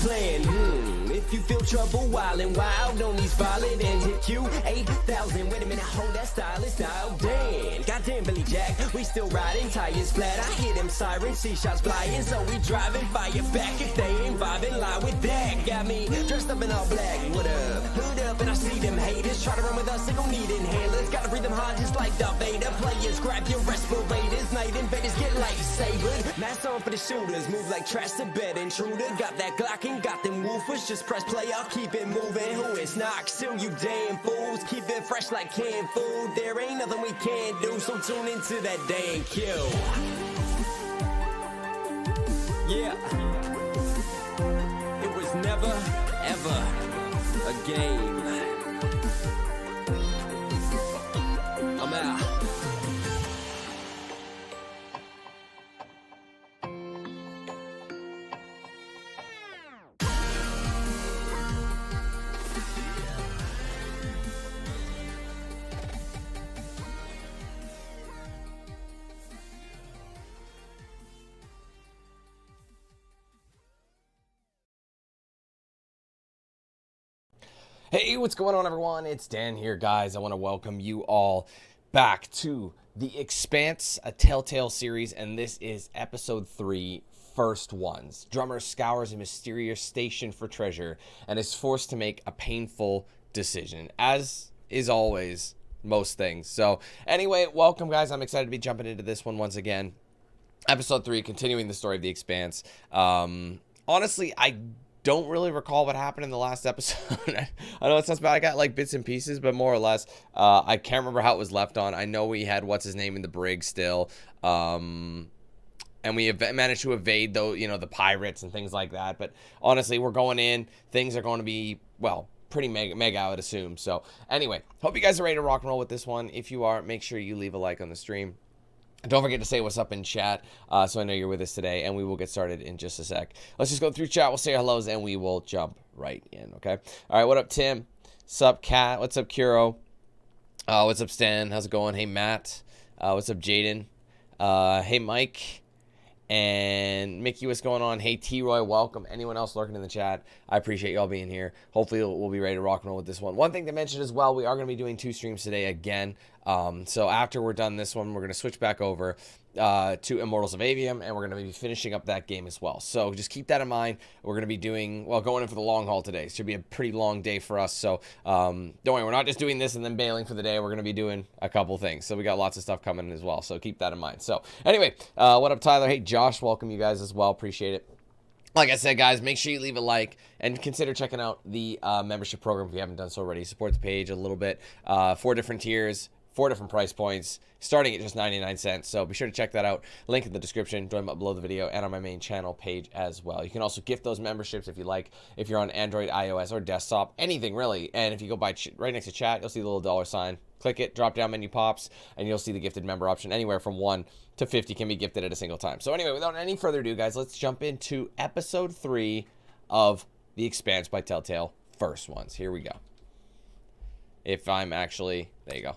plan. If you feel trouble wildin' wild on these violent and hit you 8,000. Wait a minute, hold that style is dialed in. Goddamn Billy Jack, we still riding tires flat. I hear them sirens, see shots flying, so we driving fire back. If they ain't vibing, lie with that. Got me dressed up in all black. What up? Hood up and I see them haters try to run with us. They gon' need inhalers. Gotta breathe them hard just like Darth Vader. Players grab your respirators. Night invaders get lightsabered. Mask on for the shooters. Move like trash to bed intruder. Got that Glock and got them woofers. Just press play, I'll keep it moving. Who is not still you damn fools? Keep it fresh like canned food. There ain't nothing we can't do, so tune into that damn kill. Yeah. It was never, ever a game. I'm out. Hey, what's going on, everyone? It's Dan here, guys. I want to welcome you all back to the Expanse, a Telltale series, and this is episode 3, First Ones. Drummer scours a mysterious station for treasure and is forced to make a painful decision, as is always most things. So, anyway, welcome, guys. I'm excited to be jumping into this one once again. Episode 3, continuing the story of the Expanse. Honestly, I don't really recall what happened in the last episode. I know it sounds bad. I got like bits and pieces, but more or less, I can't remember how it was left on. I know we had what's his name in the brig still, and we managed to evade though, you know, the pirates and things like that. But honestly, we're going in. Things are going to be, well, pretty mega, I would assume. So anyway, hope you guys are ready to rock and roll with this one. If you are, make sure you leave a like on the stream. Don't forget to say what's up in chat, so I know you're with us today, and we will get started in just a sec. Let's just go through chat. We'll say our hellos, and we will jump right in, okay? All right, what up, Tim? What's up, Kat? What's up, Kuro? What's up, Stan? How's it going? Hey, Matt. What's up, Jaden? Hey, Mike. And Mickey, what's going on? Hey, T-Roy, welcome. Anyone else lurking in the chat, I appreciate y'all being here. Hopefully, we'll be ready to rock and roll with this one. One thing to mention as well, we are going to be doing 2 streams today again. So after we're done this one, we're going to switch back over to Immortals of Avium, and we're going to be finishing up that game as well. So just keep that in mind. We're going to be doing, well, going in for the long haul today. It should be a pretty long day for us. So don't worry, we're not just doing this and then bailing for the day. We're going to be doing a couple things. So we got lots of stuff coming as well. So keep that in mind. So anyway, what up, Tyler? Hey, Josh, welcome you guys as well. Appreciate it. Like I said, guys, make sure you leave a like and consider checking out the membership program if you haven't done so already. Support the page a little bit. 4 different tiers, 4 different price points, starting at just 99 cents. So be sure to check that out. Link in the description, join up below the video, and on my main channel page as well. You can also gift those memberships if you like, if you're on Android, iOS, or desktop, anything really. And if you go by right next to chat, you'll see the little $sign. Click it, drop down menu pops, and you'll see the gifted member option. Anywhere from 1 to 50 can be gifted at a single time. So anyway, without any further ado, guys, let's jump into episode 3 of The Expanse by Telltale, First Ones. Here we go. If I'm actually, there you go.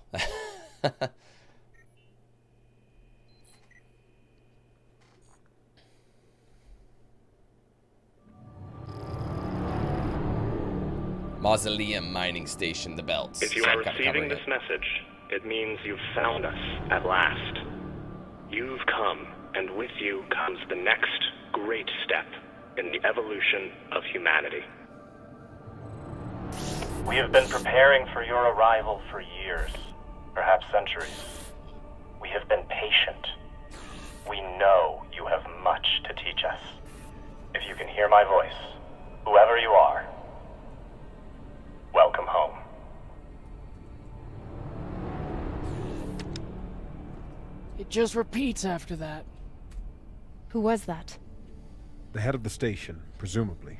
Mausoleum mining station, the belts. If you are receiving this message, it means you've found us at last. You've come, and with you comes the next great step in the evolution of humanity. We have been preparing for your arrival for years, perhaps centuries. We have been patient. We know you have much to teach us. If you can hear my voice, whoever you are, welcome home. It just repeats after that. Who was that? The head of the station, presumably.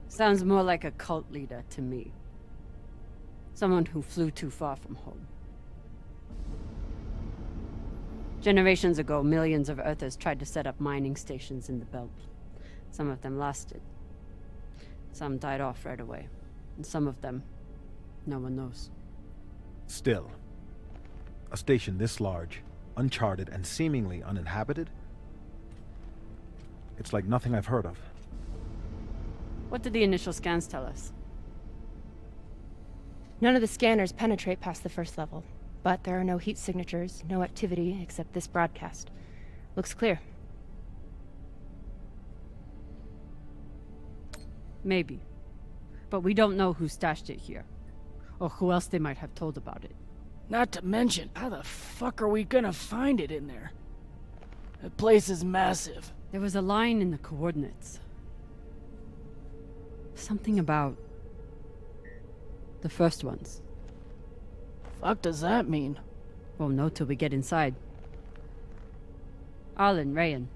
Sounds more like a cult leader to me. Someone who flew too far from home. Generations ago, millions of Earthers tried to set up mining stations in the belt. Some of them lasted. Some died off right away. And some of them, no one knows. Still, a station this large, uncharted, and seemingly uninhabited. It's like nothing I've heard of. What did the initial scans tell us? None of the scanners penetrate past the first level, but there are no heat signatures, no activity except this broadcast. Looks clear. Maybe. But we don't know who stashed it here. Or who else they might have told about it. Not to mention, how the fuck are we gonna find it in there? The place is massive. There was a line in the coordinates. Something about... the first ones. Fuck does that mean? Won't know till we get inside. Arlen, Rayan.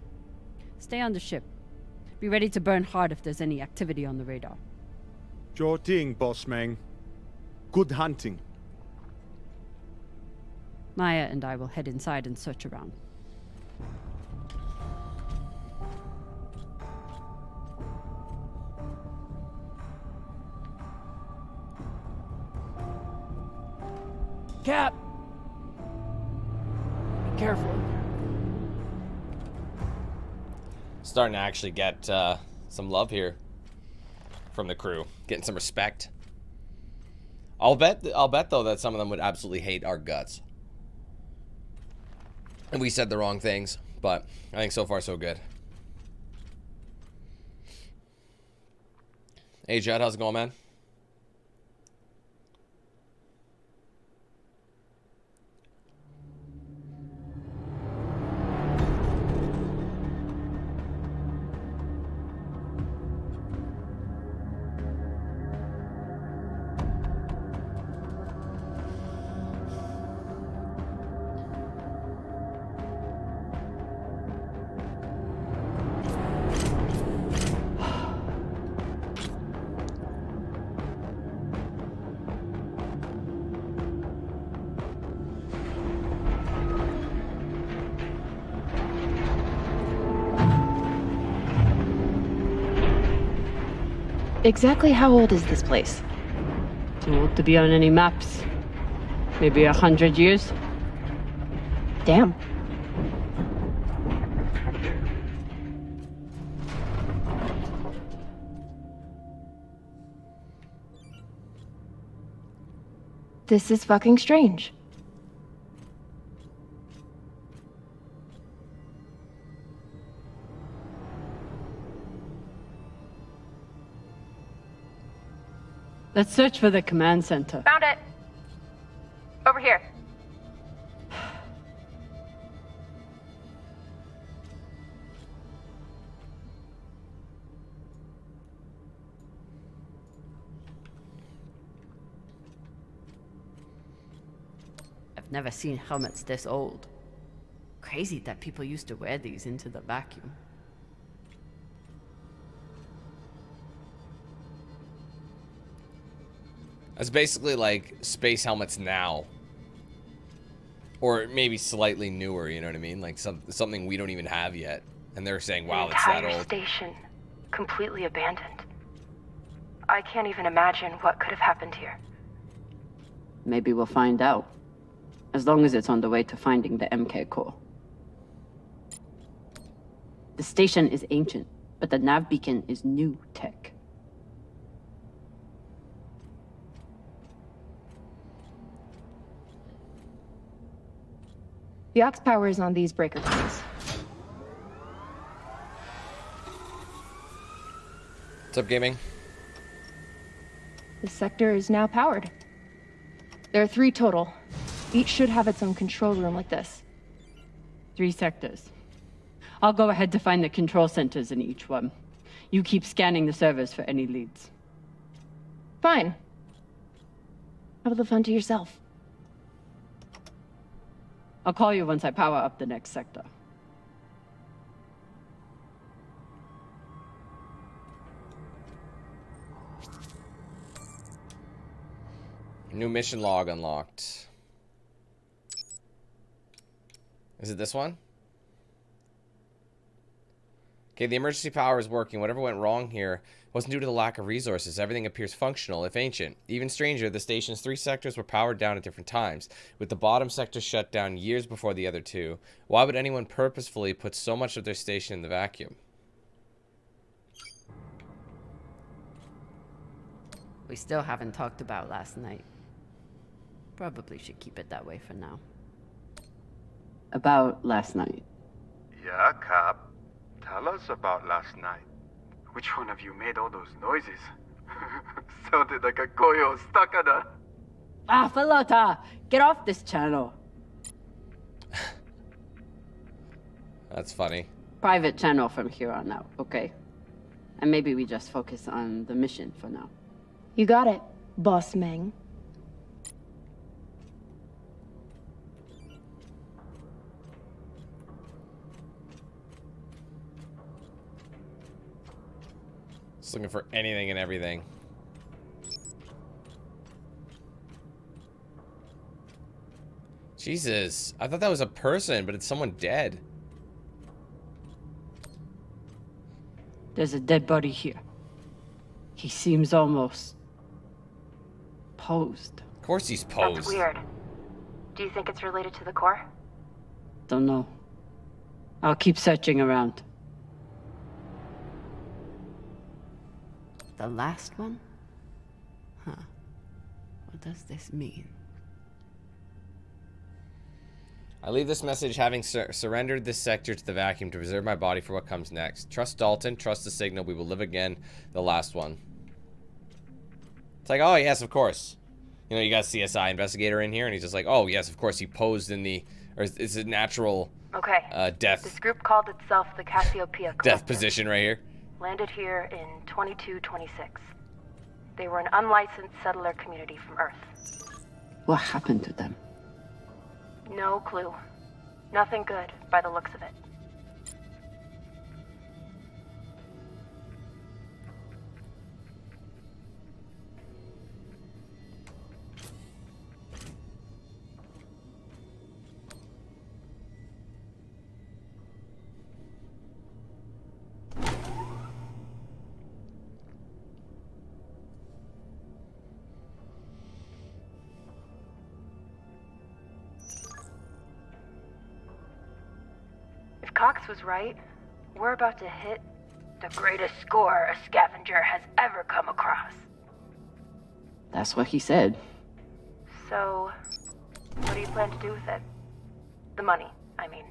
Stay on the ship. Be ready to burn hard if there's any activity on the radar. Sure thing, boss man. Good hunting. Maya and I will head inside and search around. Cap! Be careful in there. Starting to actually get some love here from the crew. Getting some respect. I'll bet though that some of them would absolutely hate our guts. And we said the wrong things, but I think so far so good. Hey Judd, how's it going, man? Exactly how old is this place? Too old to be on any maps. Maybe 100 years? Damn. This is fucking strange. Let's search for the command center. Found it. Over here. I've never seen helmets this old. Crazy that people used to wear these into the vacuum. That's basically like space helmets now. Or maybe slightly newer, you know what I mean? Like something we don't even have yet. And they're saying, wow, it's that old. Station, completely abandoned. I can't even imagine what could have happened here. Maybe we'll find out. As long as it's on the way to finding the MK core. The station is ancient, but the nav beacon is new tech. The aux power is on these breaker points. What's up, gaming? This sector is now powered. There are 3 total. Each should have its own control room like this. 3 sectors. I'll go ahead to find the control centers in each one. You keep scanning the servers for any leads. Fine. Have the fun to yourself. I'll call you once I power up the next sector. New mission log unlocked. Is it this one? Okay, the emergency power is working. Whatever went wrong here wasn't due to the lack of resources. Everything appears functional, if ancient. Even stranger, the station's 3 sectors were powered down at different times, with the bottom sector shut down years before the other 2. Why would anyone purposefully put so much of their station in the vacuum? We still haven't talked about last night. Probably should keep it that way for now. About last night. Yeah, Cap. Tell us about last night. Which one of you made all those noises? Sounded like a koyo stuck on a... Ah, Falota! Get off this channel! That's funny. Private channel from here on out, okay? And maybe we just focus on the mission for now. You got it, Boss Meng. Just looking for anything and everything. Jesus. I thought that was a person, but it's someone dead. There's a dead body here. He seems almost... posed. Of course he's posed. That's weird. Do you think it's related to the core? Don't know. I'll keep searching around. The last one? Huh. What does this mean? I leave this message having surrendered this sector to the vacuum to preserve my body for what comes next. Trust Dalton, trust the signal, we will live again. The last one. It's like, oh yes, of course. You know, you got a CSI investigator in here, and he's just like, oh yes, of course, he posed in the, or it's a natural death. This group called itself the Cassiopeia Collective. Death position right here. Landed here in 2226. They were an unlicensed settler community from Earth. What happened to them? No clue. Nothing good, by the looks of it. Cox was right. We're about to hit the greatest score a scavenger has ever come across. That's what he said. So, what do you plan to do with it? The money, I mean.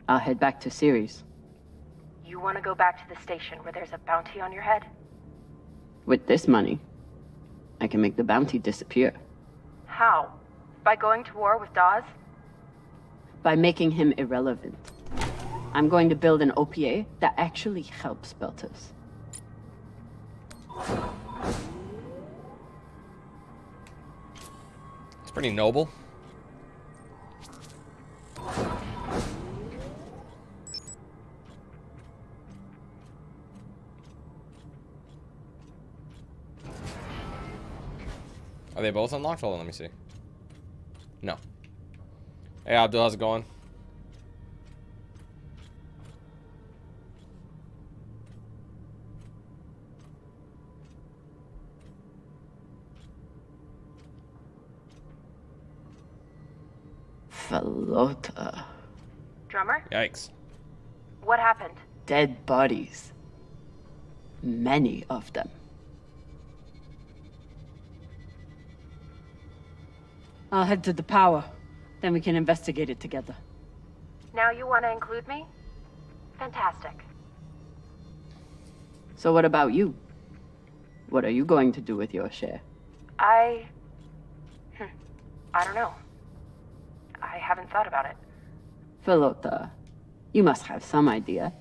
I'll head back to Series. You want to go back to the station where there's a bounty on your head? With this money, I can make the bounty disappear. How? By going to war with Dawes? By making him irrelevant. I'm going to build an OPA that actually helps Belters. It's pretty noble. Are they both unlocked? Hold on, let me see. No. Hey Abdul, how's it going? Falota. Drummer? Yikes. What happened? Dead bodies. Many of them. I'll head to the power. Then we can investigate it together. Now you want to include me? Fantastic. So what about you? What are you going to do with your share? I don't know. I haven't thought about it. Falota, you must have some idea.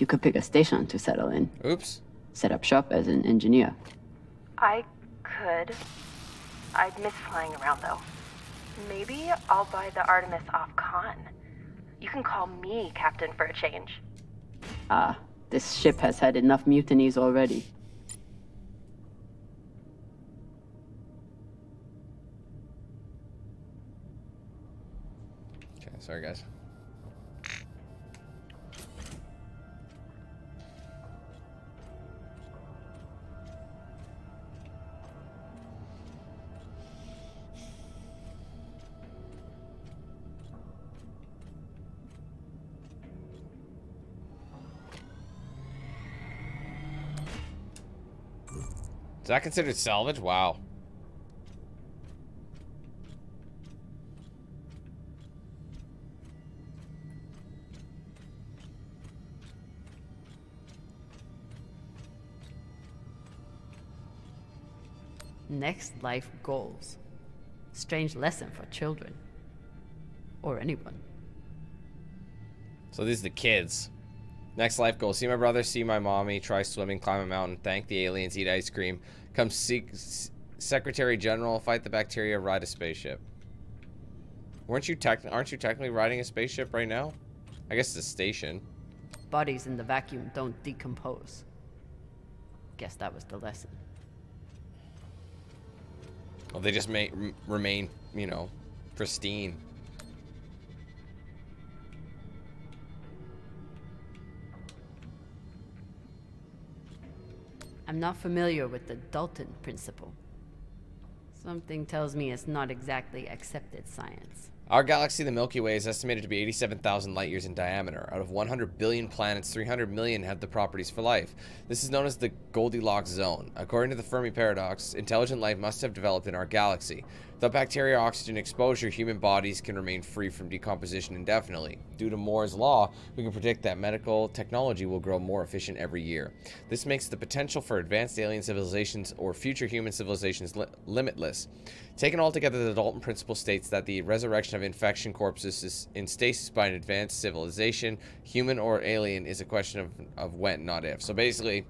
You could pick a station to settle in. Oops. Set up shop as an engineer. I could. I'd miss flying around, though. Maybe I'll buy the Artemis off Khan. You can call me captain for a change. Ah, this ship has had enough mutinies already. Okay, sorry guys. Is that considered salvage? Wow. Next life goals. Strange lesson for children. Or anyone. So these are the kids. Next life goal. See my brother, see my mommy, try swimming, climb a mountain, thank the aliens, eat ice cream, come seek Secretary General, fight the bacteria, ride a spaceship. Aren't you technically riding a spaceship right now? I guess it's a station. Bodies in the vacuum don't decompose. Guess that was the lesson. Well, they just may remain, you know, pristine. I'm not familiar with the Dalton principle. Something tells me it's not exactly accepted science. Our galaxy, the Milky Way, is estimated to be 87,000 light years in diameter. Out of 100 billion planets, 300 million have the properties for life. This is known as the Goldilocks zone. According to the Fermi paradox, intelligent life must have developed in our galaxy. Without bacteria oxygen exposure, human bodies can remain free from decomposition indefinitely. Due to Moore's law, we can predict that medical technology will grow more efficient every year. This makes the potential for advanced alien civilizations or future human civilizations limitless. Taken all together, the Dalton principle states that the resurrection of infection corpses is in stasis by an advanced civilization, human or alien, is a question of when, not if. So basically,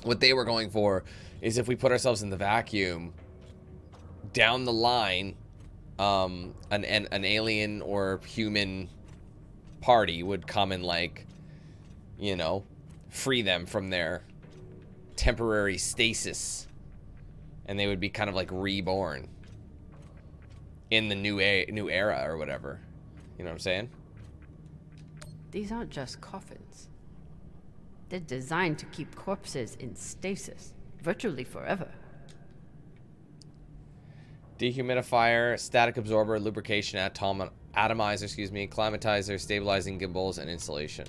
what they were going for is if we put ourselves in the vacuum, down the line, an alien or human party would come and, like, you know, free them from their temporary stasis, and they would be kind of like reborn in the new era or whatever. You know what I'm saying? These aren't just coffins. They're designed to keep corpses in stasis, virtually forever. Dehumidifier, static absorber, lubrication, atomizer, climatizer, stabilizing gimbals, and insulation.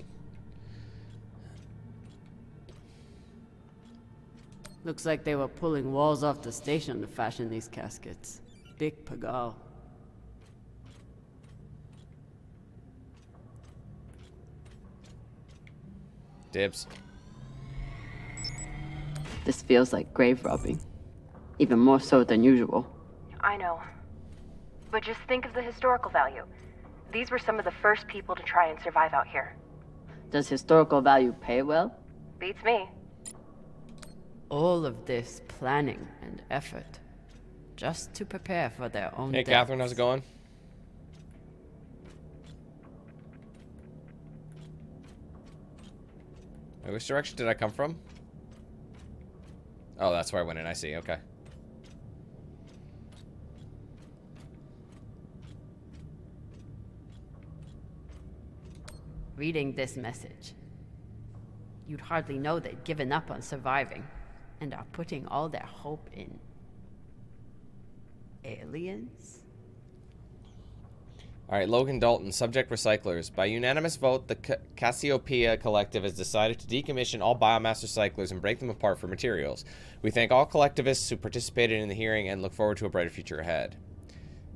Looks like they were pulling walls off the station to fashion these caskets. Big pagal. Dibs. This feels like grave robbing. Even more so than usual. I know. But just think of the historical value. These were some of the first people to try and survive out here. Does historical value pay well? Beats me. All of this planning and effort, just to prepare for their own Hey, deaths. Catherine, how's it going? Wait, which direction did I come from? Oh, that's where I went in. I see. Okay. Reading this message, you'd hardly know they'd given up on surviving and are putting all their hope in aliens? All right, Logan Dalton, subject recyclers. By unanimous vote, the Cassiopeia Collective has decided to decommission all biomass recyclers and break them apart for materials. We thank all collectivists who participated in the hearing and look forward to a brighter future ahead.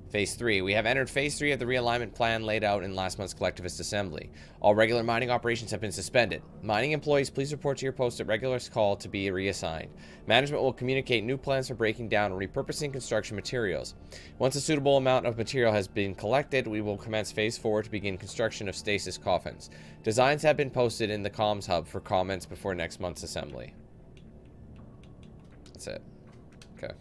Phase 3. We have entered Phase 3 of the realignment plan laid out in last month's collectivist assembly. All regular mining operations have been suspended. Mining employees, please report to your post at regular call to be reassigned. Management will communicate new plans for breaking down and repurposing construction materials. Once a suitable amount of material has been collected, we will commence Phase 4 to begin construction of stasis coffins. Designs have been posted in the comms hub for comments before next month's assembly. That's it. Okay.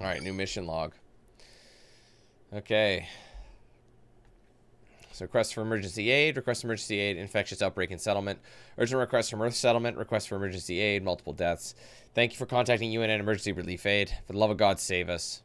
Alright, new mission log. Okay. So request for emergency aid, infectious outbreak in settlement, urgent request from Earth settlement, request for emergency aid, multiple deaths. Thank you for contacting UN and emergency relief aid. For the love of God, save us.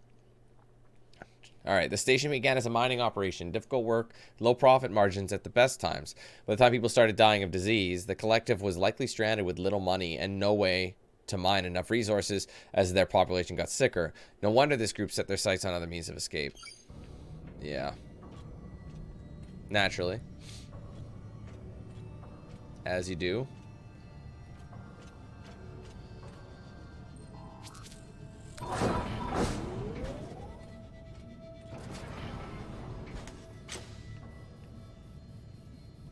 Alright, the station began as a mining operation. Difficult work, low profit margins at the best times. By the time people started dying of disease, the collective was likely stranded with little money and no way to mine enough resources as their population got sicker. No wonder this group set their sights on other means of escape. Yeah. Naturally. as you do.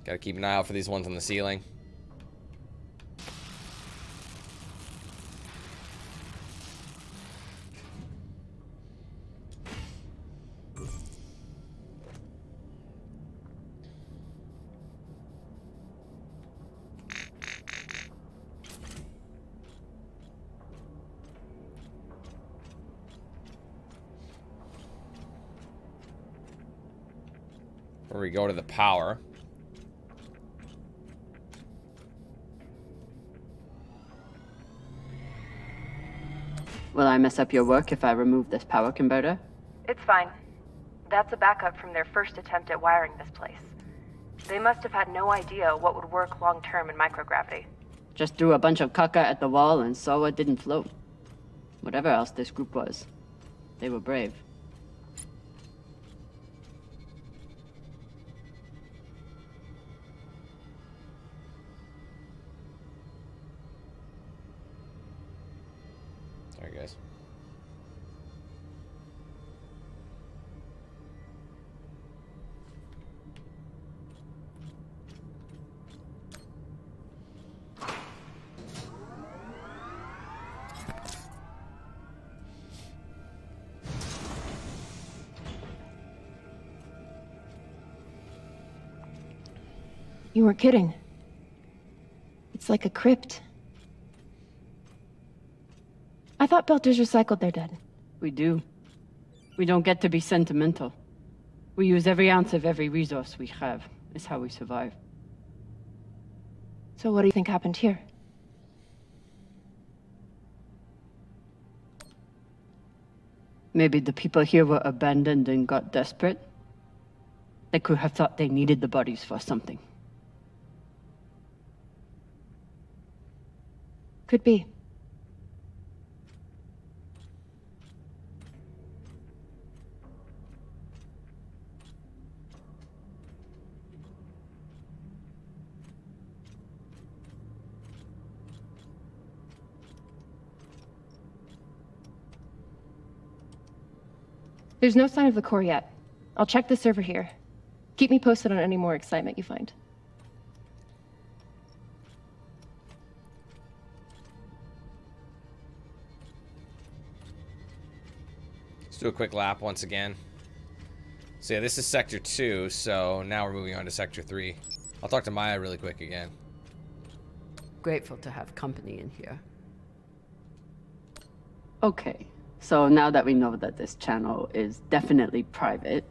Gotta keep an eye out for these ones on the ceiling. Where we go to the power. Will I mess up your work if I remove this power converter? It's fine. That's a backup from their first attempt at wiring this place. They must have had no idea what would work long-term in microgravity. Just threw a bunch of caca at the wall and saw what didn't float. Whatever else this group was, they were brave. Sorry, guys. You weren't kidding. It's like a crypt. I thought Belters recycled their dead. We do. We don't get to be sentimental. We use every ounce of every resource we have. It's how we survive. So what do you think happened here? Maybe the people here were abandoned and got desperate. They could have thought they needed the bodies for something. Could be. There's no sign of the core yet. I'll check the server here. Keep me posted on any more excitement you find. Let's do a quick lap once again. So yeah, this is Sector 2, so now we're moving on to Sector 3. I'll talk to Maya really quick again. Grateful to have company in here. Okay, so now that we know that this channel is definitely private...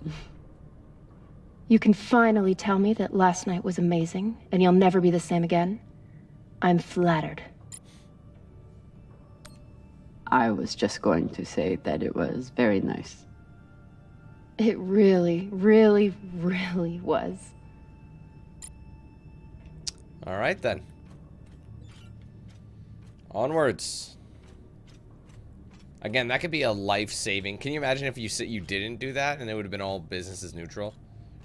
You can finally tell me that last night was amazing, and you'll never be the same again. I'm flattered. I was just going to say that it was very nice. It really, really, really was. All right, then. Onwards. Again, that could be a life-saving. Can you imagine if you didn't do that and it would have been all business as neutral?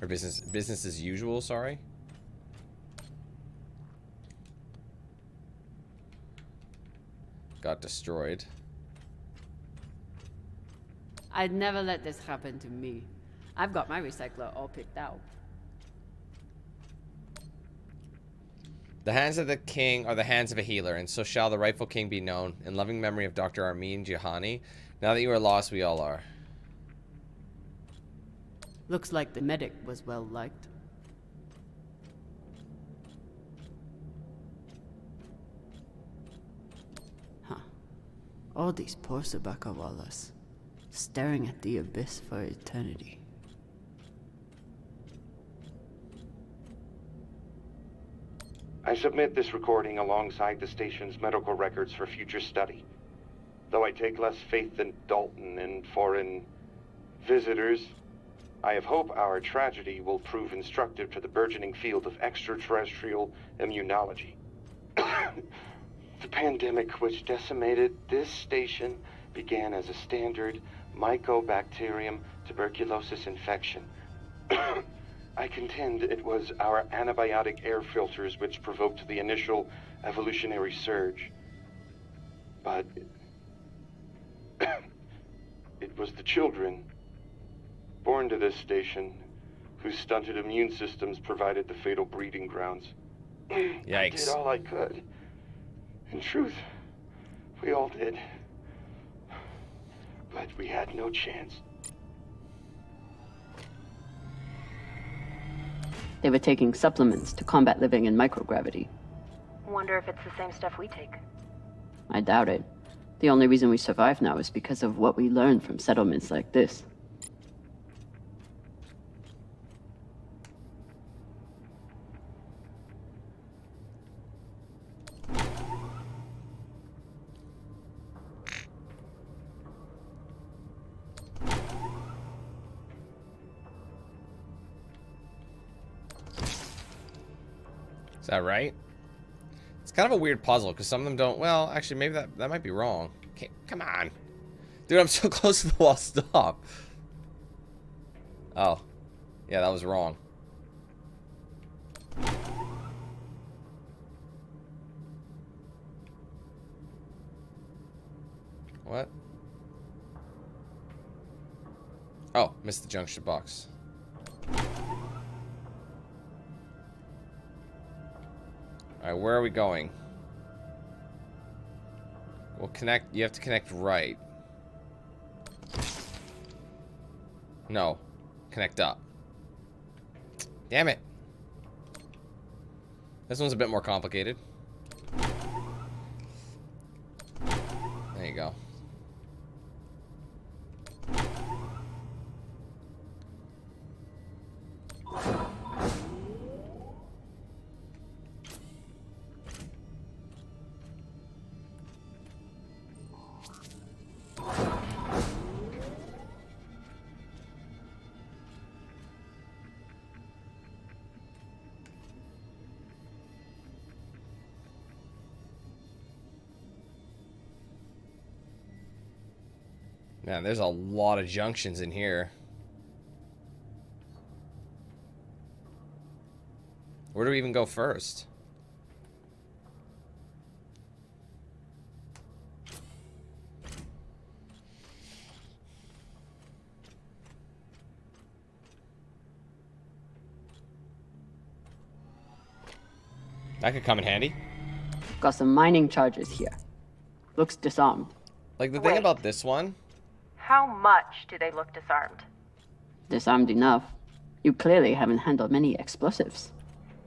Or business as usual, sorry. Got destroyed. I'd never let this happen to me. I've got my recycler all picked out. The hands of the king are the hands of a healer, and so shall the rightful king be known. In loving memory of Dr. Armin Jihani. Now that you are lost, we all are. Looks like the medic was well liked. Huh. All these poor Sabakawalas, staring at the abyss for eternity. I submit this recording alongside the station's medical records for future study. Though I take less faith than Dalton in foreign visitors, I have hope our tragedy will prove instructive to the burgeoning field of extraterrestrial immunology. The pandemic which decimated this station began as a standard Mycobacterium tuberculosis infection. I contend it was our antibiotic air filters which provoked the initial evolutionary surge. But it was the children born to this station whose stunted immune systems provided the fatal breeding grounds. Yikes. I did all I could. In truth, we all did. But we had no chance. They were taking supplements to combat living in microgravity. Wonder if it's the same stuff we take. I doubt it. The only reason we survive now is because of what we learned from settlements like this. Is that right? It's kind of a weird puzzle because some of them don't. Well, actually, maybe that might be wrong. Okay, come on, dude, I'm so close to the wall. Stop. Oh, yeah, that was wrong. What? Oh, missed the junction box. Alright, where are we going? We'll connect. You have to connect right. No. Connect up. Damn it. This one's a bit more complicated. There you go. Man, there's a lot of junctions in here. Where do we even go first? That could come in handy. Got some mining charges here. Looks disarmed. Like the thing Wait. about this one. How much do they look disarmed? Disarmed enough. You clearly haven't handled many explosives.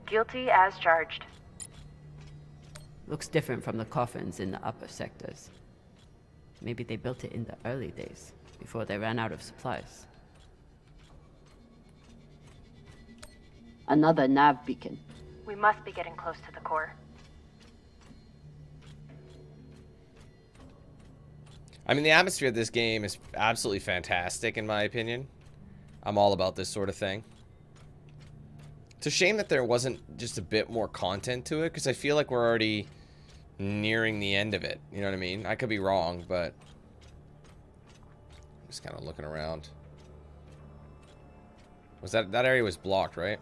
Guilty as charged. Looks different from the coffins in the upper sectors. Maybe they built it in the early days, before they ran out of supplies. Another nav beacon. We must be getting close to the core. I mean, the atmosphere of this game is absolutely fantastic, in my opinion. I'm all about this sort of thing. It's a shame that there wasn't just a bit more content to it, because I feel like we're already nearing the end of it. You know what I mean? I could be wrong, but I'm just kind of looking around. Was that area was blocked, right?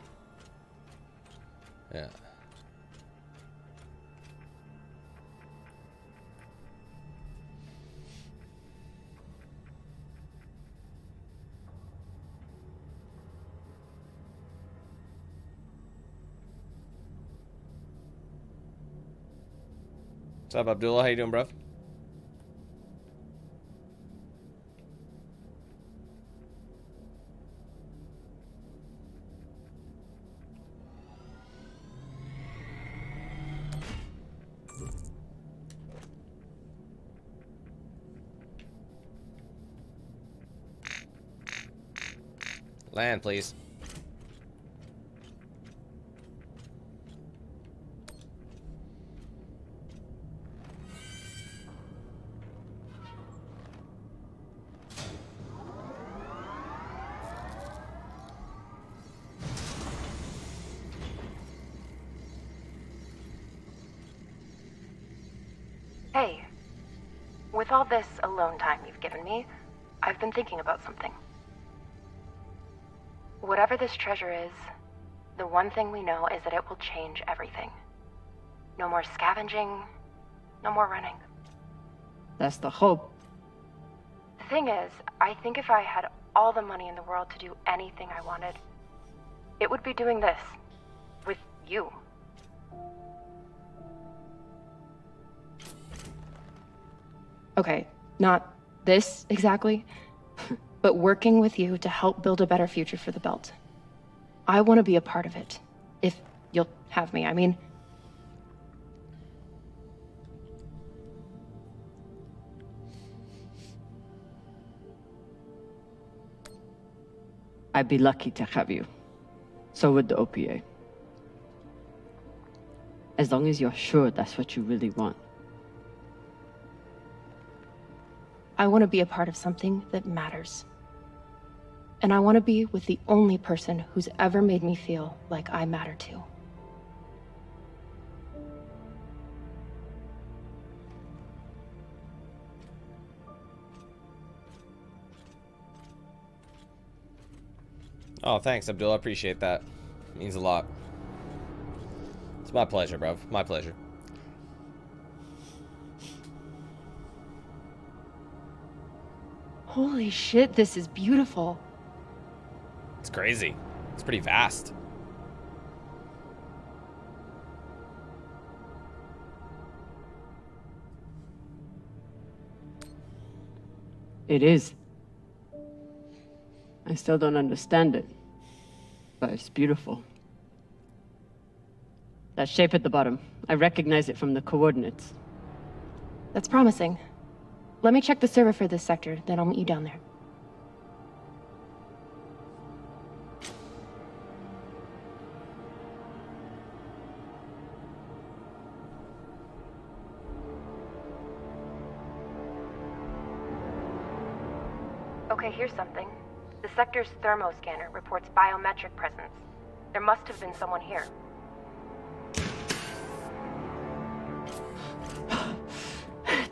Yeah. What's up, Abdullah? How you doing, bro? Land, please. Hey, with all this alone time you've given me, I've been thinking about something. Whatever this treasure is, the one thing we know is that it will change everything. No more scavenging, no more running. That's the hope. The thing is, I think if I had all the money in the world to do anything I wanted, it would be doing this. With you. Okay, not this exactly, but working with you to help build a better future for the Belt. I want to be a part of it. If you'll have me, I mean. I'd be lucky to have you. So would the OPA. As long as you're sure that's what you really want. I want to be a part of something that matters. And I want to be with the only person who's ever made me feel like I matter too. Oh, thanks, Abdul. I appreciate that. It means a lot. It's my pleasure, bro. My pleasure. Holy shit, this is beautiful. It's crazy. It's pretty vast. It is. I still don't understand it, but it's beautiful. That shape at the bottom, I recognize it from the coordinates. That's promising. Let me check the server for this sector, then I'll meet you down there. Okay, here's something. The sector's thermoscanner reports biometric presence. There must have been someone here.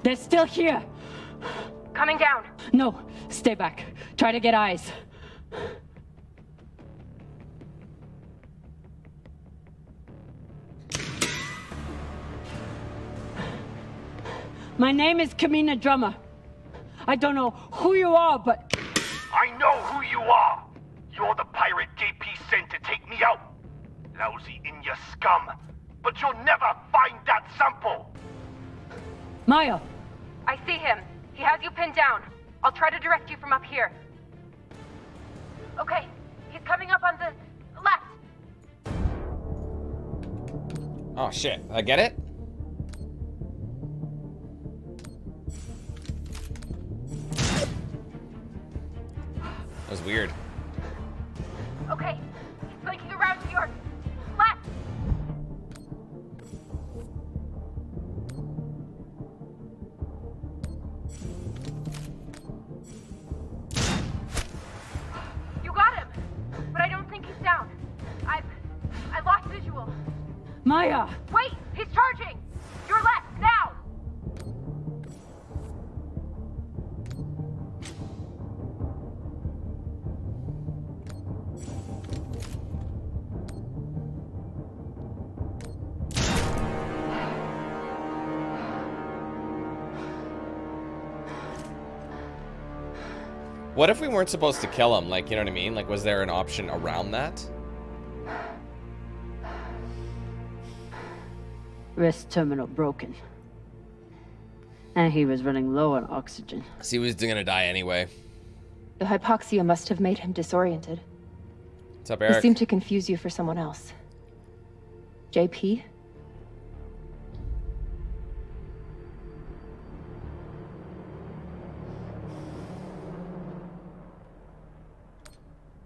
They're still here! Coming down! No, stay back. Try to get eyes. My name is Camina Drummer. I don't know who you are, but... I know who you are! You're the pirate JP sent to take me out! Lousy in your scum! But you'll never find that sample! Maya! I see him. He has you pinned down. I'll try to direct you from up here. Okay, he's coming up on the left. Oh shit, I get it? That was weird. Okay, he's flanking around to your left. You got him, but I don't think he's down. I lost visual. Maya! Wait, he's charging. Your left now. What if we weren't supposed to kill him? Like, you know what I mean? Like, was there an option around that? Wrist terminal broken. And he was running low on oxygen. So he was gonna die anyway. The hypoxia must have made him disoriented. What's up, He Eric? seemed to confuse you for someone else. JP?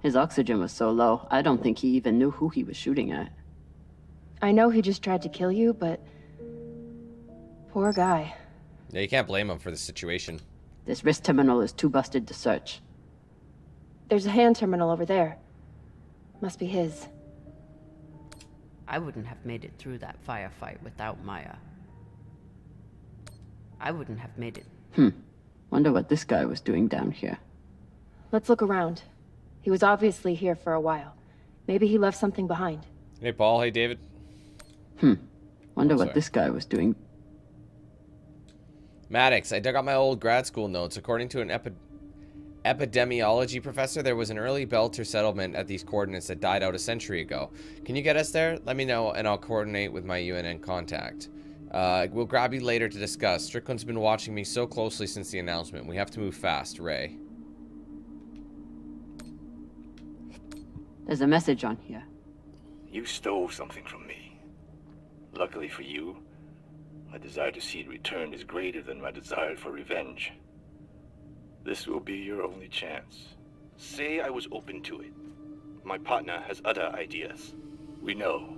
His oxygen was so low, I don't think he even knew who he was shooting at. I know he just tried to kill you, but... poor guy. Yeah, you can't blame him for the situation. This wrist terminal is too busted to search. There's a hand terminal over there. Must be his. I wouldn't have made it through that firefight without Maya. I wouldn't have made it. Wonder what this guy was doing down here. Let's look around. He was obviously here for a while. Maybe he left something behind. Hey, Paul. Hey, David. Wonder what sorry. this guy was doing. Maddox, I dug out my old grad school notes. According to an epidemiology professor, there was an early Belter settlement at these coordinates that died out a century ago. Can you get us there? Let me know, and I'll coordinate with my UNN contact. We'll grab you later to discuss. Strickland's been watching me so closely since the announcement. We have to move fast, Ray. There's a message on here. You stole something from me. Luckily for you, my desire to see it returned is greater than my desire for revenge. This will be your only chance. Say I was open to it. My partner has other ideas. We know.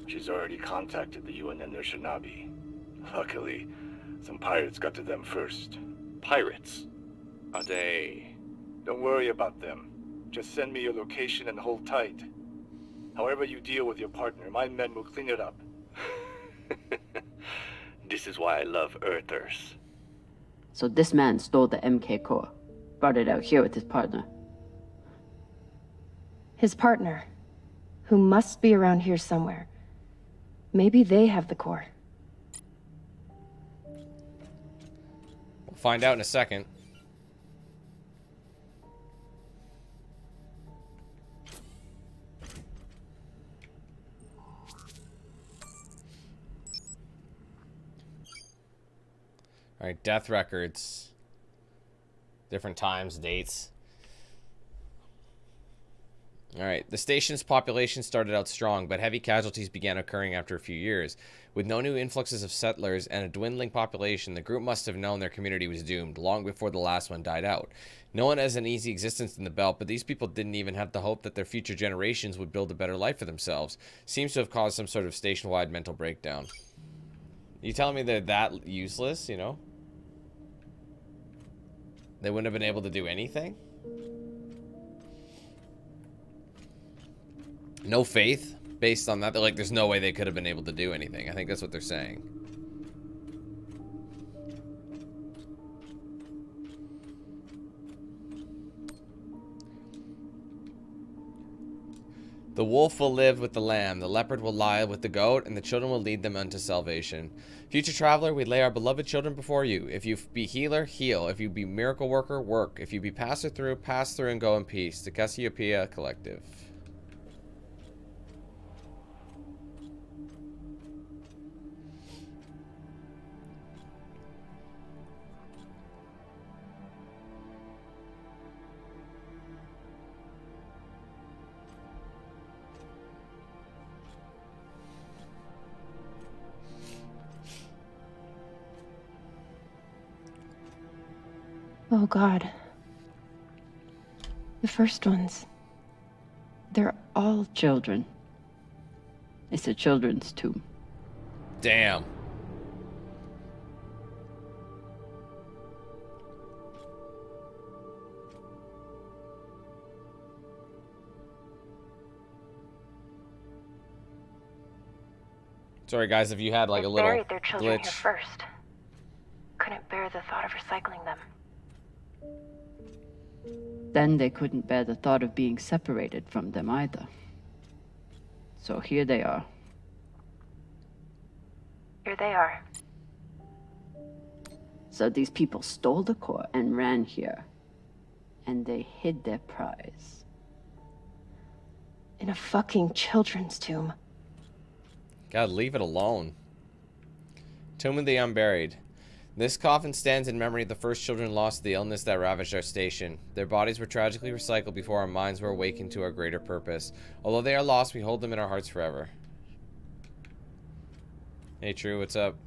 She's already contacted the UN and their Shinabi. Luckily, some pirates got to them first. Pirates? Are they? Don't worry about them. Just send me your location and hold tight. However you deal with your partner, my men will clean it up. This is why I love Earthers. So this man stole the MK core, brought it out here with his partner. His partner, who must be around here somewhere. Maybe they have the core. We'll find out in a second. Alright, death records. Different times, dates. Alright, the station's population started out strong, but heavy casualties began occurring after a few years. With no new influxes of settlers and a dwindling population, the group must have known their community was doomed long before the last one died out. No one has an easy existence in the belt, but these people didn't even have the hope that their future generations would build a better life for themselves. Seems to have caused some sort of station-wide mental breakdown. You telling me they're that useless, you know? They wouldn't have been able to do anything? No faith based on that? They're like, there's no way they could have been able to do anything. I think that's what they're saying. The wolf will live with the lamb, the leopard will lie with the goat, and the children will lead them unto salvation. Future traveler, we lay our beloved children before you. If you be healer, heal. If you be miracle worker, work. If you be passer through, pass through and go in peace. The Cassiopeia Collective. Oh God. The first ones. They're all children. It's a children's tomb. Damn. Sorry guys, if you had like a little buried their children glitch. here first. Couldn't bear the thought of recycling them. Then they couldn't bear the thought of being separated from them either. So here they are. Here they are. So these people stole the core and ran here. And they hid their prize. in a fucking children's tomb. God, leave it alone. Tomb of the Unburied. This coffin stands in memory of the first children lost to the illness that ravaged our station. Their bodies were tragically recycled before our minds were awakened to our greater purpose. Although they are lost, we hold them in our hearts forever. Hey, True, what's up?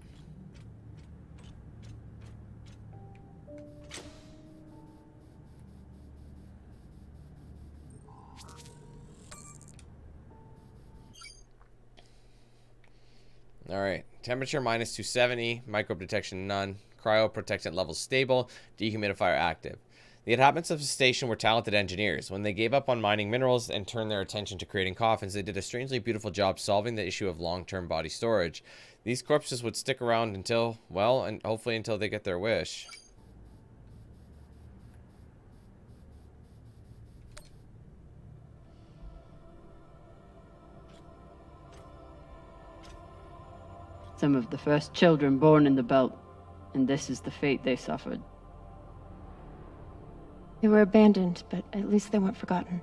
Alright, temperature minus 270, microbe detection none, cryo protectant levels stable, dehumidifier active. The inhabitants of the station were talented engineers. When they gave up on mining minerals and turned their attention to creating coffins, they did a strangely beautiful job solving the issue of long-term body storage. These corpses would stick around until, well, and hopefully until they get their wish. Some of the first children born in the belt, and this is the fate they suffered. They were abandoned, but at least they weren't forgotten.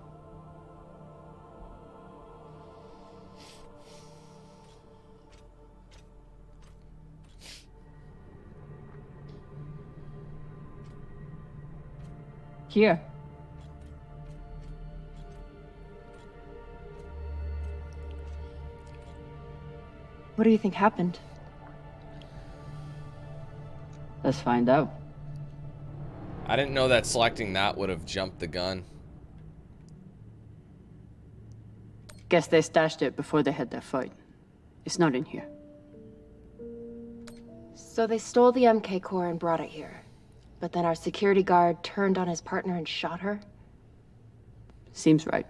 Here. What do you think happened? Let's find out. I didn't know that selecting that would have jumped the gun. Guess they stashed it before they had their fight. It's not in here. So they stole the MK core and brought it here. But then our security guard turned on his partner and shot her? Seems right.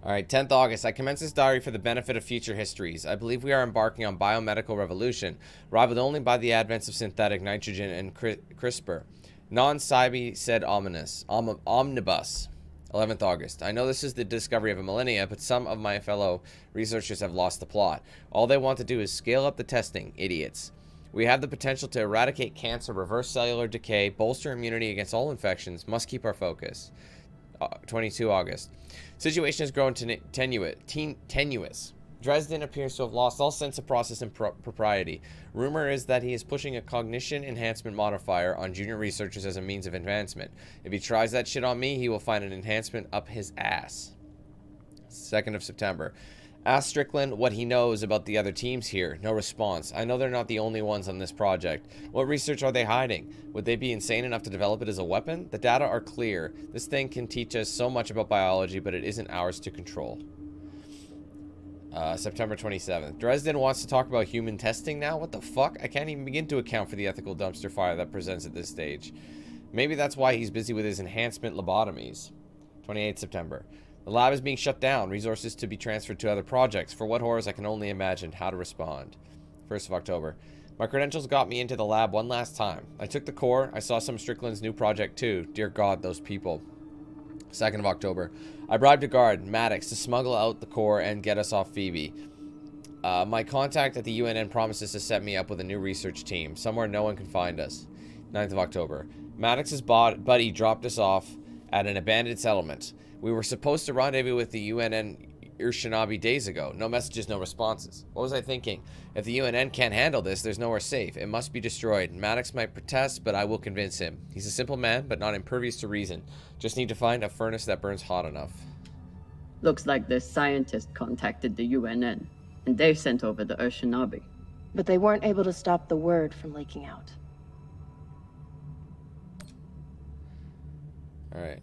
Alright, 10th August. I commence this diary for the benefit of future histories. I believe we are embarking on biomedical revolution, rivaled only by the advents of synthetic nitrogen and CRISPR. Non-Cybe said omnibus. 11th August. I know this is the discovery of a millennia, but some of my fellow researchers have lost the plot. All they want to do is scale up the testing. Idiots. We have the potential to eradicate cancer, reverse cellular decay, bolster immunity against all infections. Must keep our focus. 22 August. Situation has grown tenuous. Dresden appears to have lost all sense of process and propriety. Rumor is that he is pushing a cognition enhancement modifier on junior researchers as a means of advancement. If he tries that shit on me, he will find an enhancement up his ass. 2nd of September. Ask Strickland what he knows about the other teams here. No response. I know they're not the only ones on this project. What research are they hiding? Would they be insane enough to develop it as a weapon? The data are clear. This thing can teach us so much about biology, but it isn't ours to control. September 27th. Dresden wants to talk about human testing now? What the fuck? I can't even begin to account for the ethical dumpster fire that presents at this stage. Maybe that's why he's busy with his enhancement lobotomies. 28th September. The lab is being shut down. Resources to be transferred to other projects. For what horrors, I can only imagine how to respond. 1st of October. My credentials got me into the lab one last time. I took the core. I saw some of Strickland's new project too. Dear God, those people. 2nd of October. I bribed a guard, Maddox, to smuggle out the core and get us off Phoebe. My contact at the UNN promises to set me up with a new research team, somewhere no one can find us. 9th of October. Maddox's buddy dropped us off at an abandoned settlement. We were supposed to rendezvous with the UNN Urshinabi days ago. No messages, no responses. What was I thinking? If the UNN can't handle this, there's nowhere safe. It must be destroyed. Maddox might protest, but I will convince him. He's a simple man, but not impervious to reason. Just need to find a furnace that burns hot enough. Looks like this scientist contacted the UNN, and they sent over the Urshinabi. But they weren't able to stop the word from leaking out. Alright.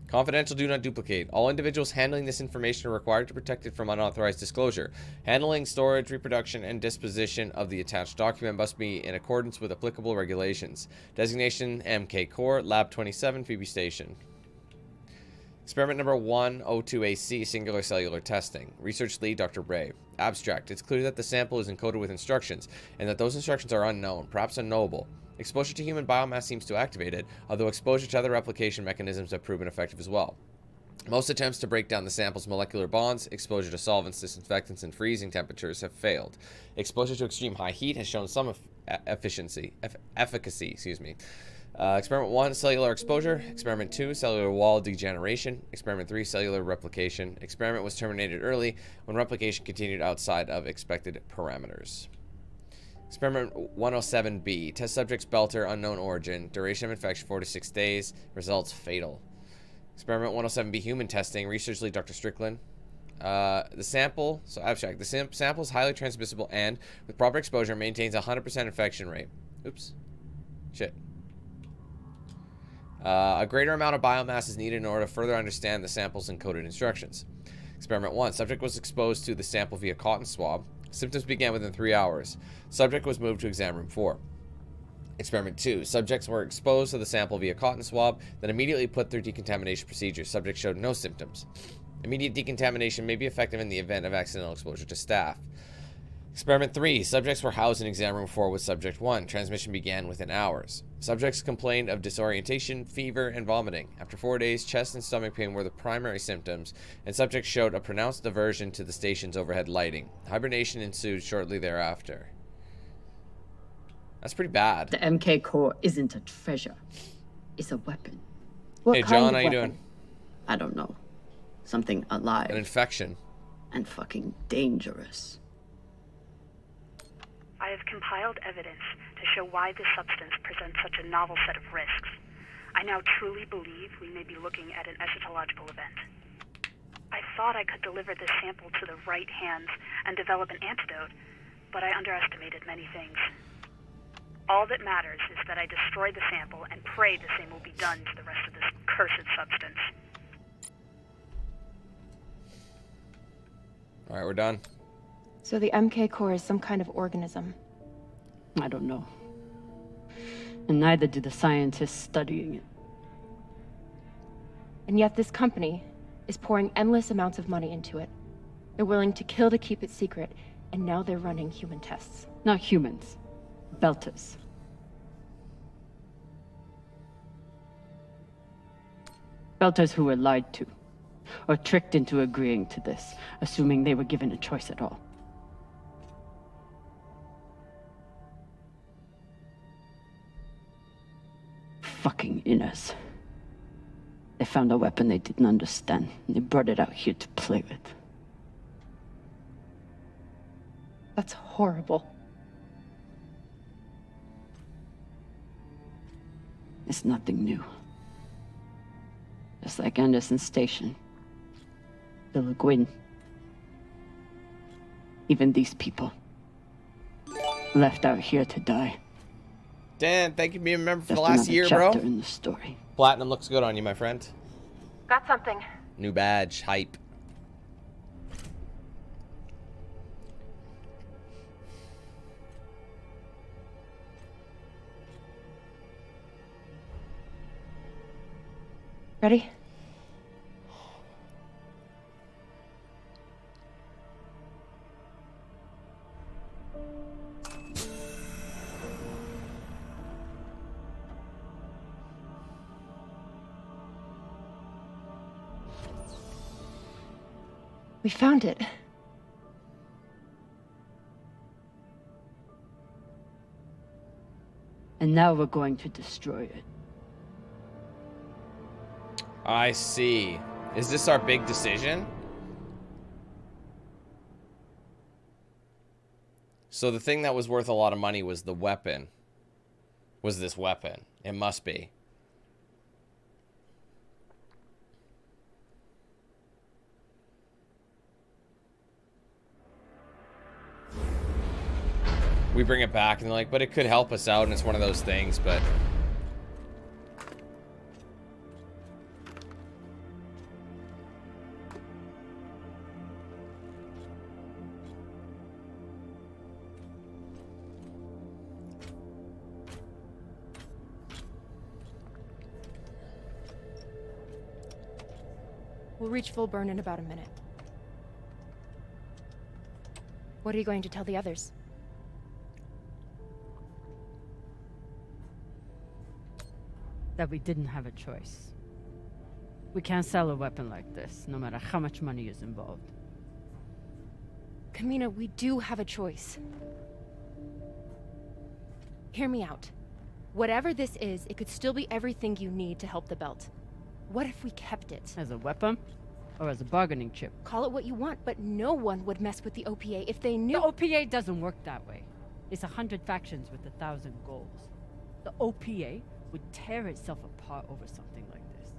Confidential, do not duplicate. All individuals handling this information are required to protect it from unauthorized disclosure. Handling, storage, reproduction, and disposition of the attached document must be in accordance with applicable regulations. Designation MK Core, Lab 27, Phoebe Station. Experiment number 102AC, singular cellular testing. Research lead, Dr. Ray. Abstract. It's clear that the sample is encoded with instructions, and that those instructions are unknown, perhaps unknowable. Exposure to human biomass seems to activate it, although exposure to other replication mechanisms have proven effective as well. Most attempts to break down the sample's molecular bonds, exposure to solvents, disinfectants, and freezing temperatures have failed. Exposure to extreme high heat has shown some efficacy. Experiment 1, cellular exposure. Experiment 2, cellular wall degeneration. Experiment 3, cellular replication. Experiment was terminated early when replication continued outside of expected parameters. Experiment 107B. Test subjects belter, unknown origin. Duration of infection 4 to 6 days. Results fatal. Experiment 107B. Human testing. Research lead Dr. Strickland. The sample, so abstract. The sample is highly transmissible and, with proper exposure, maintains a 100% infection rate. Oops. Shit. A greater amount of biomass is needed in order to further understand the sample's encoded instructions. Experiment 1. Subject was exposed to the sample via cotton swab. Symptoms began within 3 hours. Subject was moved to exam room 4. Experiment 2. Subjects were exposed to the sample via cotton swab, then immediately put through decontamination procedures. Subject showed no symptoms. Immediate decontamination may be effective in the event of accidental exposure to staph. Experiment 3. Subjects were housed in exam room 4 with subject 1. Transmission began within hours. Subjects complained of disorientation, fever, and vomiting. After 4 days, chest and stomach pain were the primary symptoms, and subjects showed a pronounced aversion to the station's overhead lighting. Hibernation ensued shortly thereafter. That's pretty bad. The MK core isn't a treasure. It's a weapon. Hey, John, how you doing? I don't know. Something alive. An infection. And fucking dangerous. I have compiled evidence to show why this substance presents such a novel set of risks. I now truly believe we may be looking at an eschatological event. I thought I could deliver this sample to the right hands and develop an antidote, but I underestimated many things. All that matters is that I destroy the sample and pray the same will be done to the rest of this cursed substance. Alright, we're done. So the MK core is some kind of organism. I don't know. And neither do the scientists studying it. And yet this company is pouring endless amounts of money into it. They're willing to kill to keep it secret, and now they're running human tests. Not humans. Belters. Belters who were lied to, or tricked into agreeing to this, assuming they were given a choice at all. Fucking inners. They found a weapon they didn't understand, and they brought it out here to play with. That's horrible. It's nothing new. Just like Anderson Station. The Le Guin. Even these people. Left out here to die. Dan, thank you for being a member for Just the last year, bro. chapter in the story. Platinum looks good on you, my friend. Got something. New badge, hype. Ready? We found it. And now we're going to destroy it. I see. Is this our big decision? So the thing that was worth a lot of money was the weapon. Was this weapon? It must be. We bring it back and they're like, but it could help us out, and it's one of those things, but... We'll reach full burn in about a minute. What are you going to tell the others? That we didn't have a choice. We can't sell a weapon like this, no matter how much money is involved. Camina, we do have a choice. Hear me out. Whatever this is, it could still be everything you need to help the belt. What if we kept it? As a weapon? Or as a bargaining chip? Call it what you want, but no one would mess with the OPA if they knew— The OPA doesn't work that way. It's 100 factions with 1,000 goals. The OPA would tear itself apart over something like this.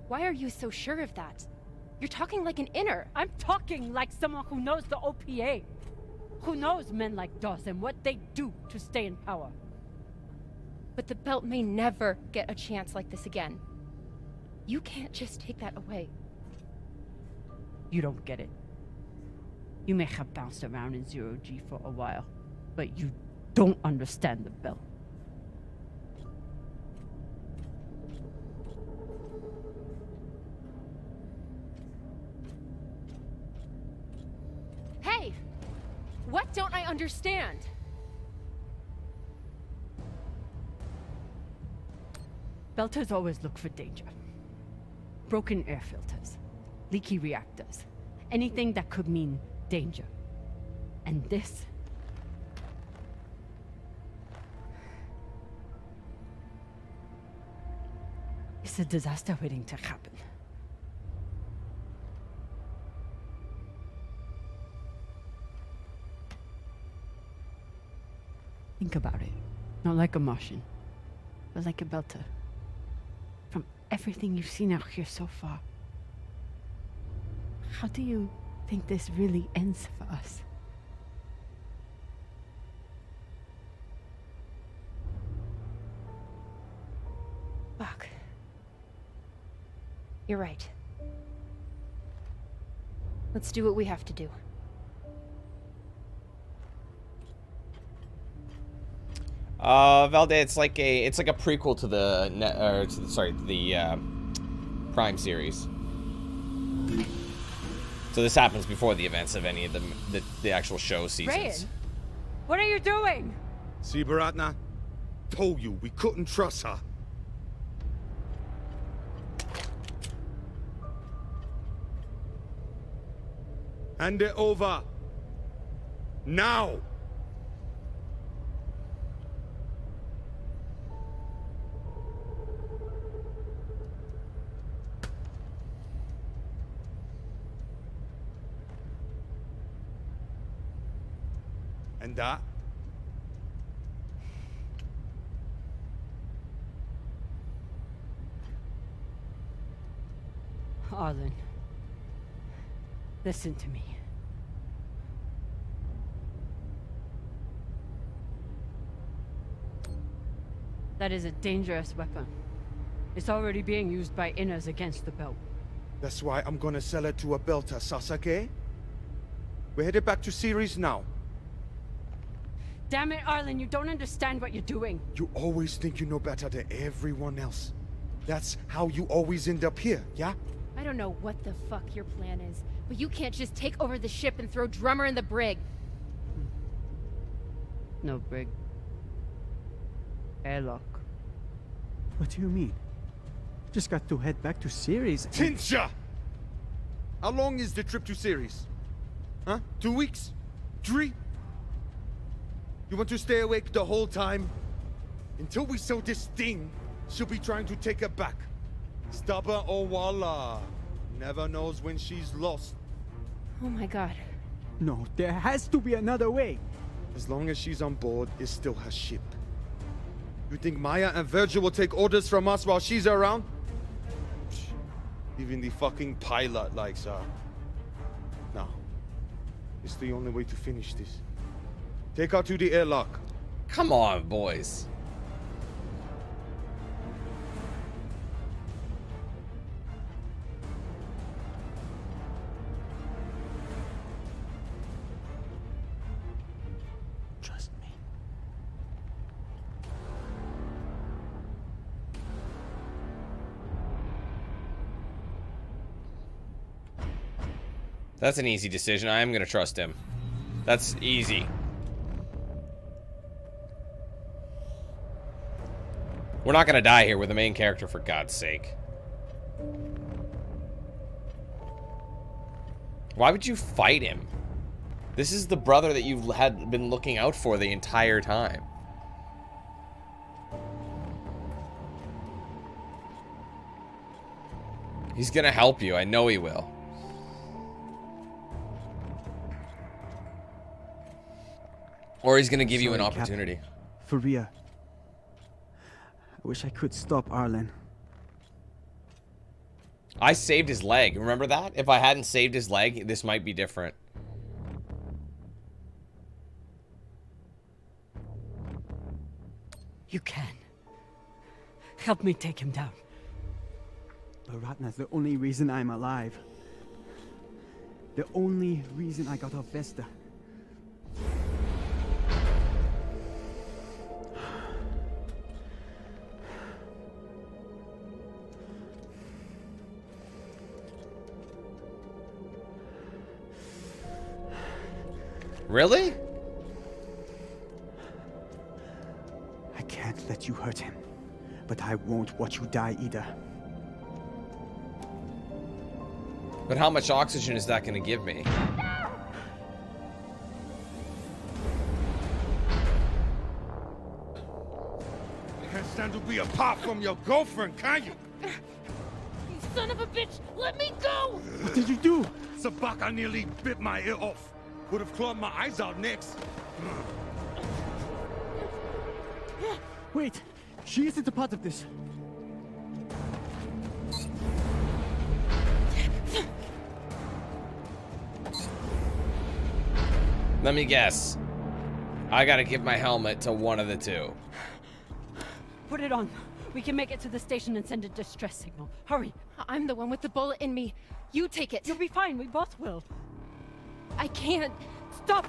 Why are you so sure of that? You're talking like an inner. I'm talking like someone who knows the OPA. Who knows men like Dawes and what they do to stay in power. But the belt may never get a chance like this again. You can't just take that away. You don't get it. You may have bounced around in zero-G for a while, but you don't understand the belt. Hey! What don't I understand. Belters always look for danger. Broken air filters, leaky reactors, anything that could mean danger. And this... it's a disaster waiting to happen. Think about it. Not like a Martian, but like a Belter. From everything you've seen out here so far, how do you think this really ends for us? Fuck. You're right. Let's do what we have to do. Valde, it's like a prequel to the Prime series. So this happens before the events of any of the actual show seasons. Rayan, what are you doing? See, Baratna? Told you we couldn't trust her. Hand it over. Now! And that? Arlen, listen to me. That is a dangerous weapon. It's already being used by Inners against the belt. That's why I'm gonna sell it to a belter, Sasake. We're headed back to Ceres now. Damn it, Arlen, you don't understand what you're doing. You always think you know better than everyone else. That's how you always end up here, yeah? I don't know what the fuck your plan is, but you can't just take over the ship and throw Drummer in the brig. No brig. Airlock. What do you mean? Just got to head back to Ceres and... Tinsha! How long is the trip to Ceres? Huh? 2 weeks? 3? You want to stay awake the whole time? Until we sell this thing, she'll be trying to take it back. Stubborn or voila. Never knows when she's lost. Oh my god. No, there has to be another way. As long as she's on board, it's still her ship. You think Maya and Virgil will take orders from us while she's around? Even the fucking pilot likes her. No. It's the only way to finish this. Take her to the airlock. Come on, boys. Trust me. That's an easy decision. I am gonna trust him. That's easy. We're not gonna die here. We're the main character, for God's sake. Why would you fight him? This is the brother that you've had been looking out for the entire time. He's gonna help you. I know he will. Or he's gonna give you an opportunity. Captain. For real. I wish I could stop Arlen. I saved his leg. Remember that? If I hadn't saved his leg, this might be different. You can. Help me take him down. Baratna's the only reason I'm alive. The only reason I got off Vesta. Really? you hurt him, but I won't watch you die either. But how much oxygen is that going to give me? Can't stand to be apart from your girlfriend, can you? You son of a bitch! Let me go! What did you do? Sabaka nearly bit my ear off. Would have clawed my eyes out next. Wait, she isn't a part of this. Let me guess. I gotta give my helmet to one of the two. Put it on. We can make it to the station and send a distress signal. Hurry. I'm the one with the bullet in me. You take it. You'll be fine. We both will. I can't. Stop.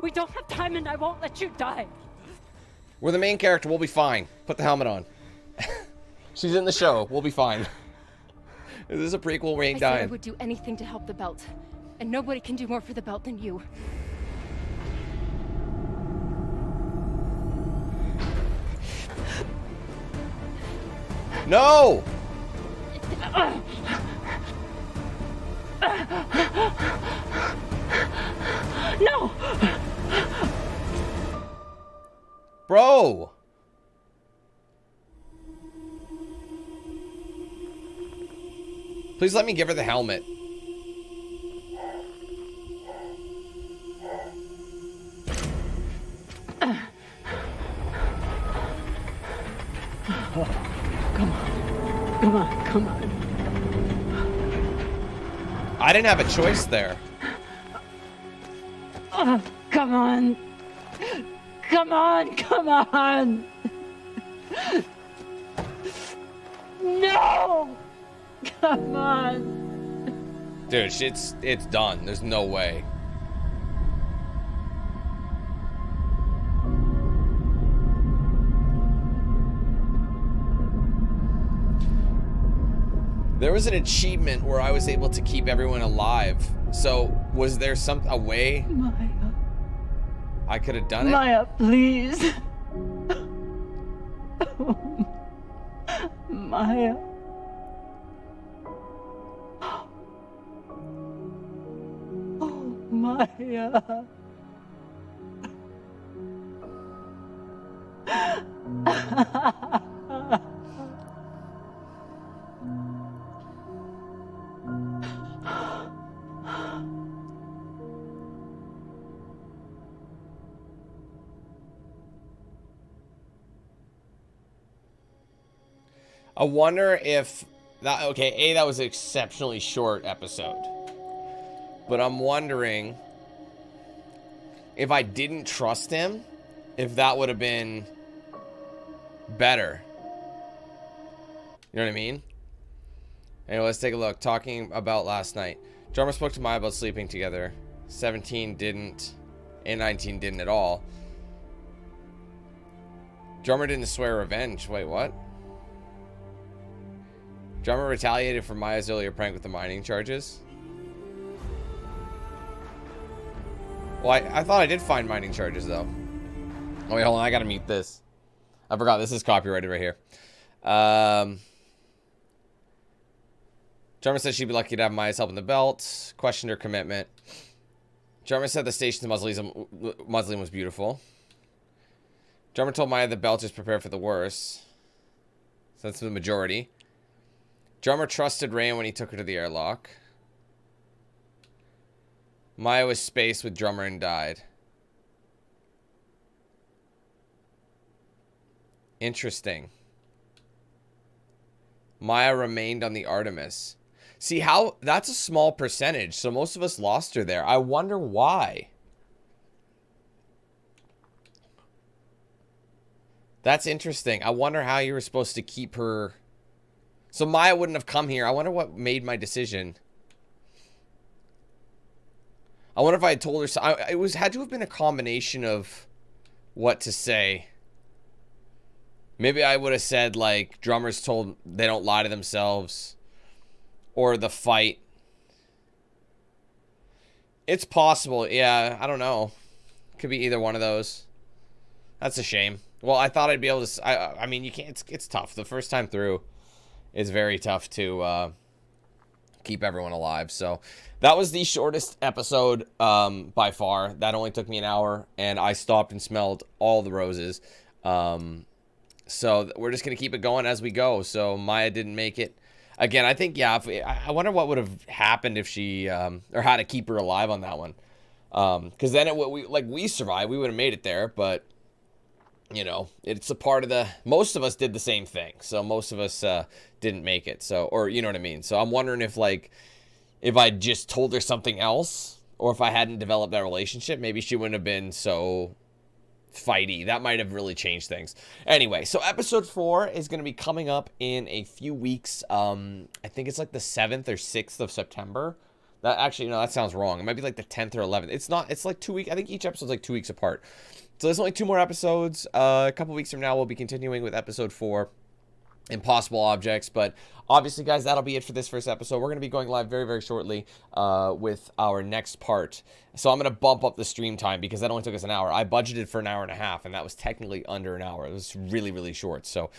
We don't have time and I won't let you die. We're the main character. We'll be fine. Put the helmet on. She's in the show. We'll be fine. This is a prequel. We ain't I said I dying. would do anything to help the belt. And nobody can do more for the belt than you. No! No! Bro! Please let me give her the helmet. Come on, come on. I didn't have a choice there. Come on. Come on, come on. No! Come on. Dude, it's done. There's no way. There was an achievement where I was able to keep everyone alive. So, was there a way Maya. I could have done it? Maya, please. Maya. Oh, Maya. I wonder if that, okay, that was an exceptionally short episode. But I'm wondering if I didn't trust him, if that would have been better. You know what I mean? Anyway, let's take a look. Talking about last night. Drummer spoke to Maya about sleeping together. 17 didn't, and 19 didn't at all. Drummer didn't swear revenge. Wait, what? Drummer retaliated for Maya's earlier prank with the mining charges. Well, I thought I did find mining charges, though. Oh, wait, hold on. I gotta mute this. I forgot. This is copyrighted right here. Drummer said she'd be lucky to have Maya's help in the belt. Questioned her commitment. Drummer said the station's mausoleum was beautiful. Drummer told Maya the belt is prepared for the worst. So that's the majority. Drummer trusted Rayan when he took her to the airlock. Maya was spaced with Drummer and died. Interesting. Maya remained on the Artemis. See how that's a small percentage, so most of us lost her there. I wonder why. That's interesting. I wonder how you were supposed to keep her. So Maya wouldn't have come here. I wonder what made my decision. I wonder if I had told her. It had to have been a combination of what to say. Maybe I would have said, like, drummers told they don't lie to themselves. Or the fight. It's possible. Yeah, I don't know. Could be either one of those. That's a shame. Well, I thought I'd be able to... I mean, you can't... It's tough. The first time through is very tough to keep everyone alive. So that was the shortest episode by far. That only took me an hour, and I stopped and smelled all the roses. So we're just going to keep it going as we go. So Maya didn't make it. Again, I think, yeah, I wonder what would have happened if she... or how to keep her alive on that one. Because then we survived. We would have made it there, but... You know, it's a part of the... Most of us did the same thing. So most of us didn't make it. So, or you know what I mean? So I'm wondering if, like, if I just told her something else, or if I hadn't developed that relationship, maybe she wouldn't have been so fighty. That might have really changed things. Anyway, so episode 4 is going to be coming up in a few weeks. I think it's like the 7th or 6th of September. That actually, no, that sounds wrong. It might be like the 10th or 11th. It's not, it's like 2 weeks. I think each episode's like 2 weeks apart. So there's only 2 more episodes. A couple weeks from now, we'll be continuing with episode 4, Impossible Objects. But obviously, guys, that'll be it for this first episode. We're going to be going live very, very shortly with our next part. So I'm going to bump up the stream time because that only took us an hour. I budgeted for an hour and a half, and that was technically under an hour. It was really, really short. So,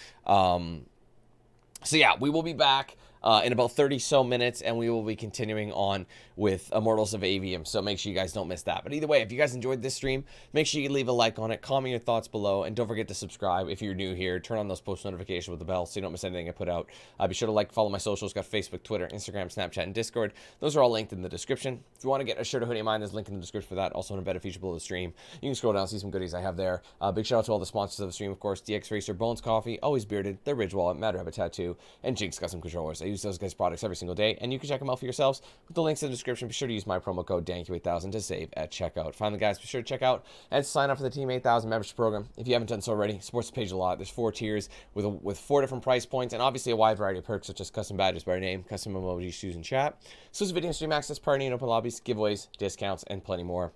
yeah, we will be back in about 30 so minutes, and we will be continuing on with Immortals of Avium, so make sure you guys don't miss that. But either way, if you guys enjoyed this stream, make sure you leave a like on it, comment your thoughts below, and don't forget to subscribe if you're new here. Turn on those post notifications with the bell so you don't miss anything I put out. Be sure to like, follow my socials. Got Facebook, Twitter, Instagram, Snapchat, and Discord. Those are all linked in the description. If you want to get a shirt or hoodie of mine, there's a link in the description for that. Also in a better feature below the stream. You can scroll down, see some goodies I have there. Big shout out to all the sponsors of the stream, of course. DXRacer, Bones Coffee, Always Bearded, The Ridge Wallet, Mad Rabbit Tattoo, and Jinx Custom Controllers. I use those guys' products every single day, and you can check them out for yourselves with the links in the description. Be sure to use my promo code DANQ8000 to save at checkout. Finally, guys, be sure to check out and sign up for the Team 8000 membership program if you haven't done so already. Supports the page a lot. There's 4 tiers with 4 different price points, and obviously a wide variety of perks such as custom badges by name, custom emojis, shoes, and chat, exclusive video and stream access, party and open lobbies, giveaways, discounts, and plenty more.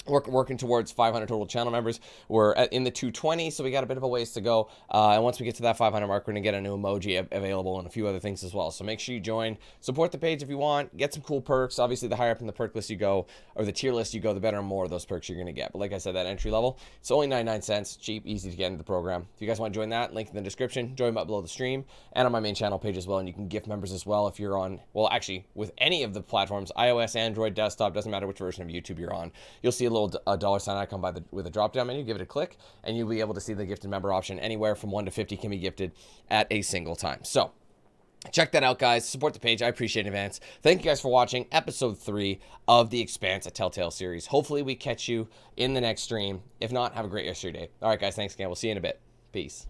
Working towards 500 total channel members. We're in the 220, so we got a bit of a ways to go. And once we get to that 500 mark, we're going to get a new emoji available and a few other things as well. So make sure you join. Support the page if you want. Get some cool perks. Obviously, the higher up in the perk list you go, or the tier list you go, the better and more of those perks you're going to get. But like I said, that entry level, it's only 99 cents. Cheap, easy to get into the program. If you guys want to join that, link in the description. Join me up below the stream and on my main channel page as well. And you can gift members as well if you're on, well, actually, with any of the platforms, iOS, Android, desktop, doesn't matter which version of YouTube you're on. You'll see a little dollar sign icon with a drop down menu. Give it a click and you'll be able to see the gifted member option. Anywhere from 1 to 50 can be gifted at a single time. So check that out, guys. Support the page. I appreciate it in advance. Thank you guys for watching episode 3 of the Expanse, a Telltale series. Hopefully we catch you in the next stream. If not, have a great rest of your day. All right, guys, thanks again. We'll see you in a bit. Peace.